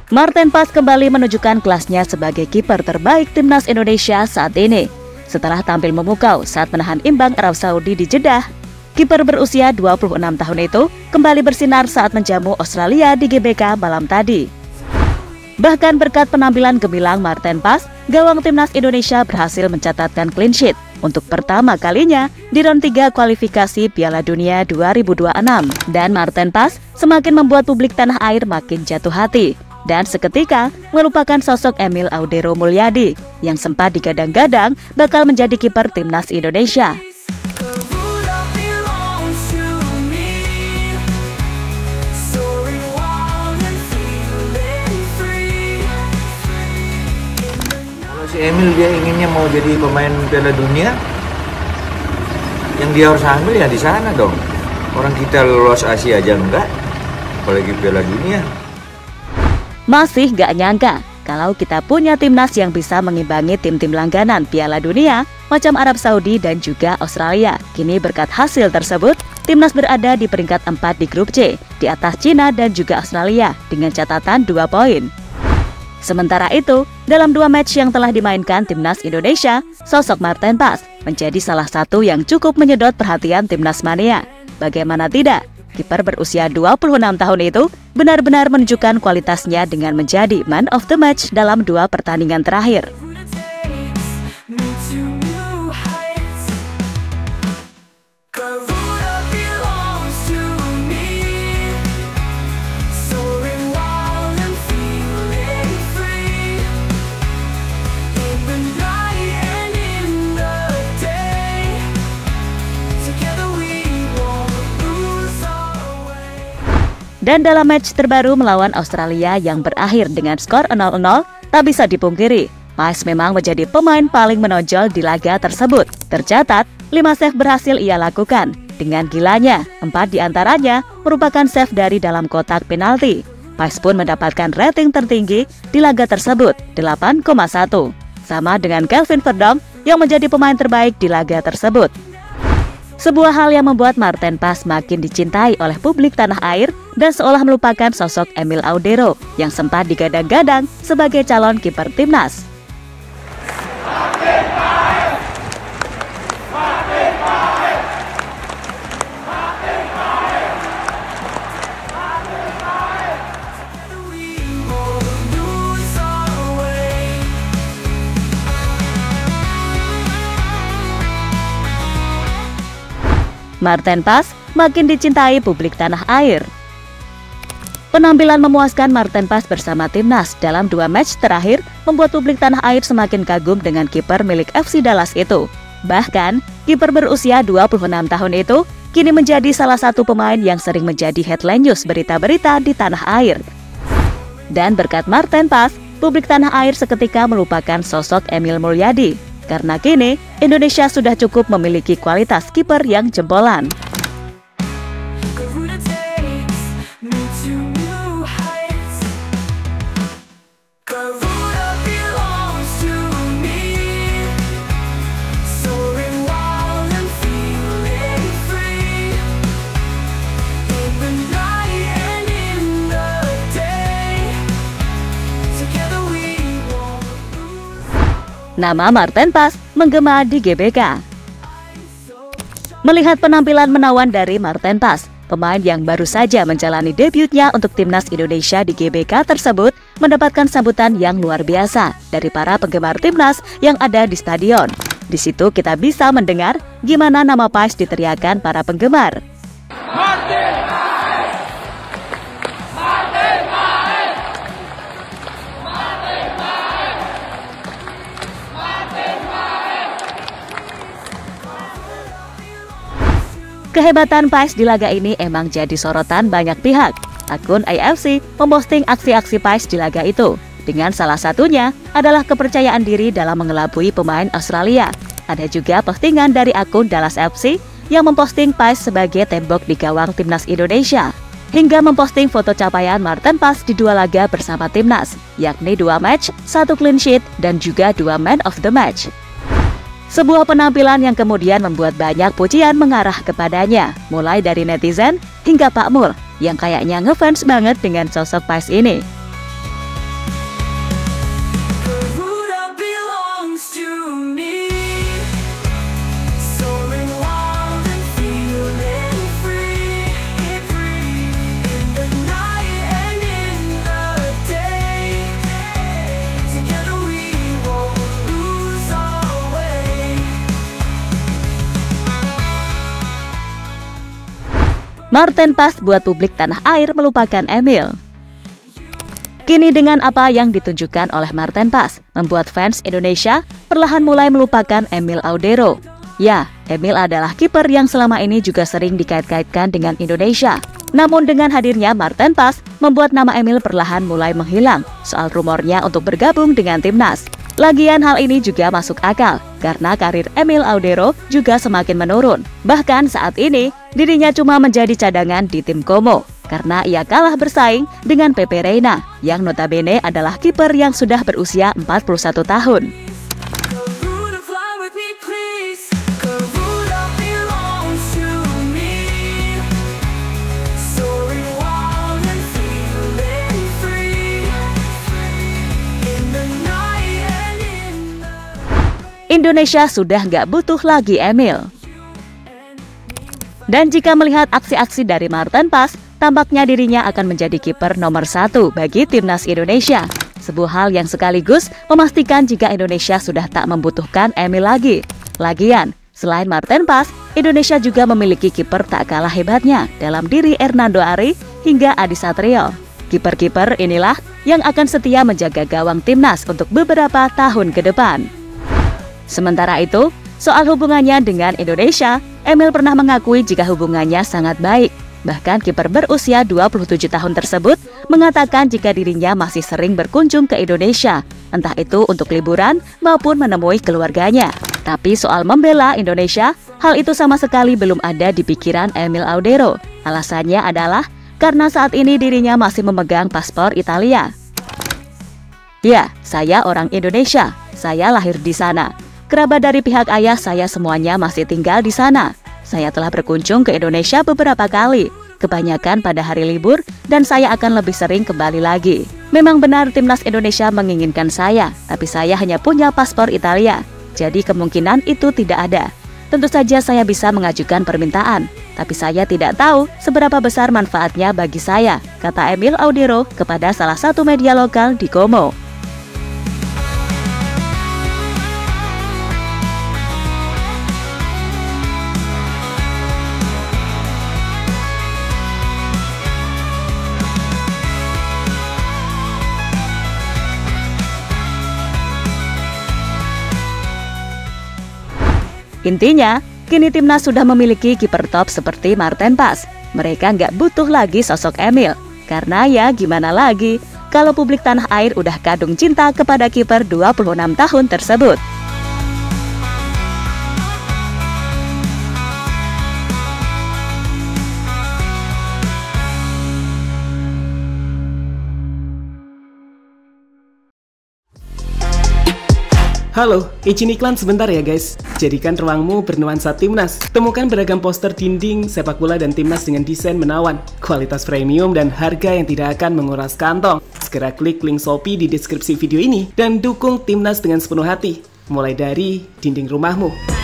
Marten Paes kembali menunjukkan kelasnya sebagai kiper terbaik timnas Indonesia saat ini. Setelah tampil memukau saat menahan imbang Arab Saudi di Jeddah, kiper berusia 26 tahun itu kembali bersinar saat menjamu Australia di GBK malam tadi. Bahkan berkat penampilan gemilang Marten Paes, gawang timnas Indonesia berhasil mencatatkan clean sheet untuk pertama kalinya di round 3 kualifikasi Piala Dunia 2026. Dan Marten Paes semakin membuat publik tanah air makin jatuh hati dan seketika melupakan sosok Emil Audero Mulyadi yang sempat digadang-gadang bakal menjadi kiper timnas Indonesia. Si Emil dia inginnya mau jadi pemain Piala Dunia, yang dia harus ambil ya di sana dong. Orang kita lolos Asia aja enggak, apalagi Piala Dunia. Masih gak nyangka kalau kita punya timnas yang bisa mengimbangi tim-tim langganan Piala Dunia macam Arab Saudi dan juga Australia. Kini berkat hasil tersebut, timnas berada di peringkat 4 di grup C, di atas Cina dan juga Australia dengan catatan 2 poin. Sementara itu, dalam 2 match yang telah dimainkan timnas Indonesia, sosok Marten Paes menjadi salah satu yang cukup menyedot perhatian timnas mania. Bagaimana tidak, kiper berusia 26 tahun itu benar-benar menunjukkan kualitasnya dengan menjadi man of the match dalam 2 pertandingan terakhir. Dan dalam match terbaru melawan Australia yang berakhir dengan skor 0-0, tak bisa dipungkiri, Paes memang menjadi pemain paling menonjol di laga tersebut. Tercatat, 5 save berhasil ia lakukan. Dengan gilanya, 4 diantaranya merupakan save dari dalam kotak penalti. Paes pun mendapatkan rating tertinggi di laga tersebut, 8,1. Sama dengan Kelvin Verdonk yang menjadi pemain terbaik di laga tersebut. Sebuah hal yang membuat Marten Paes makin dicintai oleh publik tanah air dan seolah melupakan sosok Emil Audero yang sempat digadang-gadang sebagai calon kiper timnas. Marten Paes makin dicintai publik tanah air. Penampilan memuaskan Marten Paes bersama timnas dalam 2 match terakhir membuat publik tanah air semakin kagum dengan kiper milik FC Dallas itu. Bahkan, kiper berusia 26 tahun itu kini menjadi salah satu pemain yang sering menjadi headline news berita-berita di tanah air. Dan berkat Marten Paes, publik tanah air seketika melupakan sosok Emil Mulyadi. Karena kini, Indonesia sudah cukup memiliki kualitas kiper yang jempolan. Nama Marten Paes menggema di GBK. Melihat penampilan menawan dari Marten Paes, pemain yang baru saja menjalani debutnya untuk timnas Indonesia di GBK tersebut mendapatkan sambutan yang luar biasa dari para penggemar timnas yang ada di stadion. Di situ kita bisa mendengar gimana nama Paes diteriakan para penggemar. Kehebatan Paes di laga ini emang jadi sorotan banyak pihak. Akun AFC memposting aksi-aksi Paes di laga itu. Dengan salah satunya adalah kepercayaan diri dalam mengelabui pemain Australia. Ada juga postingan dari akun Dallas FC yang memposting Paes sebagai tembok di gawang timnas Indonesia. Hingga memposting foto capaian Marten Paes di 2 laga bersama timnas, yakni 2 match, 1 clean sheet, dan juga 2 man of the match. Sebuah penampilan yang kemudian membuat banyak pujian mengarah kepadanya, mulai dari netizen hingga Pak Mul yang kayaknya ngefans banget dengan sosok Paes ini. Maarten Paes buat publik tanah air melupakan Emil. Kini dengan apa yang ditunjukkan oleh Maarten Paes, membuat fans Indonesia perlahan mulai melupakan Emil Audero. Ya, Emil adalah kiper yang selama ini juga sering dikait-kaitkan dengan Indonesia. Namun dengan hadirnya Maarten Paes, membuat nama Emil perlahan mulai menghilang soal rumornya untuk bergabung dengan timnas. Lagian hal ini juga masuk akal, karena karir Emil Audero juga semakin menurun. Bahkan saat ini, dirinya cuma menjadi cadangan di tim Como, karena ia kalah bersaing dengan Pepe Reina, yang notabene adalah kiper yang sudah berusia 41 tahun. Indonesia sudah nggak butuh lagi Emil. Dan jika melihat aksi-aksi dari Maarten Paes, tampaknya dirinya akan menjadi kiper nomor 1 bagi timnas Indonesia. Sebuah hal yang sekaligus memastikan jika Indonesia sudah tak membutuhkan Emil lagi. Lagian, selain Maarten Paes, Indonesia juga memiliki kiper tak kalah hebatnya dalam diri Hernando Ari hingga Adi Satrio. Kiper-kiper inilah yang akan setia menjaga gawang timnas untuk beberapa tahun ke depan. Sementara itu, soal hubungannya dengan Indonesia, Emil pernah mengakui jika hubungannya sangat baik. Bahkan kiper berusia 27 tahun tersebut mengatakan jika dirinya masih sering berkunjung ke Indonesia, entah itu untuk liburan maupun menemui keluarganya. Tapi soal membela Indonesia, hal itu sama sekali belum ada di pikiran Emil Audero. Alasannya adalah karena saat ini dirinya masih memegang paspor Italia. Ya, saya orang Indonesia, saya lahir di sana. Kerabat dari pihak ayah saya semuanya masih tinggal di sana. Saya telah berkunjung ke Indonesia beberapa kali, kebanyakan pada hari libur, dan saya akan lebih sering kembali lagi. Memang benar timnas Indonesia menginginkan saya, tapi saya hanya punya paspor Italia, jadi kemungkinan itu tidak ada. Tentu saja saya bisa mengajukan permintaan, tapi saya tidak tahu seberapa besar manfaatnya bagi saya, kata Emil Audero kepada salah satu media lokal di Como. Intinya, kini timnas sudah memiliki kiper top seperti Maarten Paes. Mereka nggak butuh lagi sosok Emil. Karena ya gimana lagi, kalau publik tanah air udah kadung cinta kepada kiper 26 tahun tersebut. Halo, izin iklan sebentar ya guys. Jadikan ruangmu bernuansa timnas. Temukan beragam poster dinding, sepak bola dan timnas dengan desain menawan, kualitas premium dan harga yang tidak akan menguras kantong. Segera klik link Shopee di deskripsi video ini dan dukung timnas dengan sepenuh hati. Mulai dari dinding rumahmu.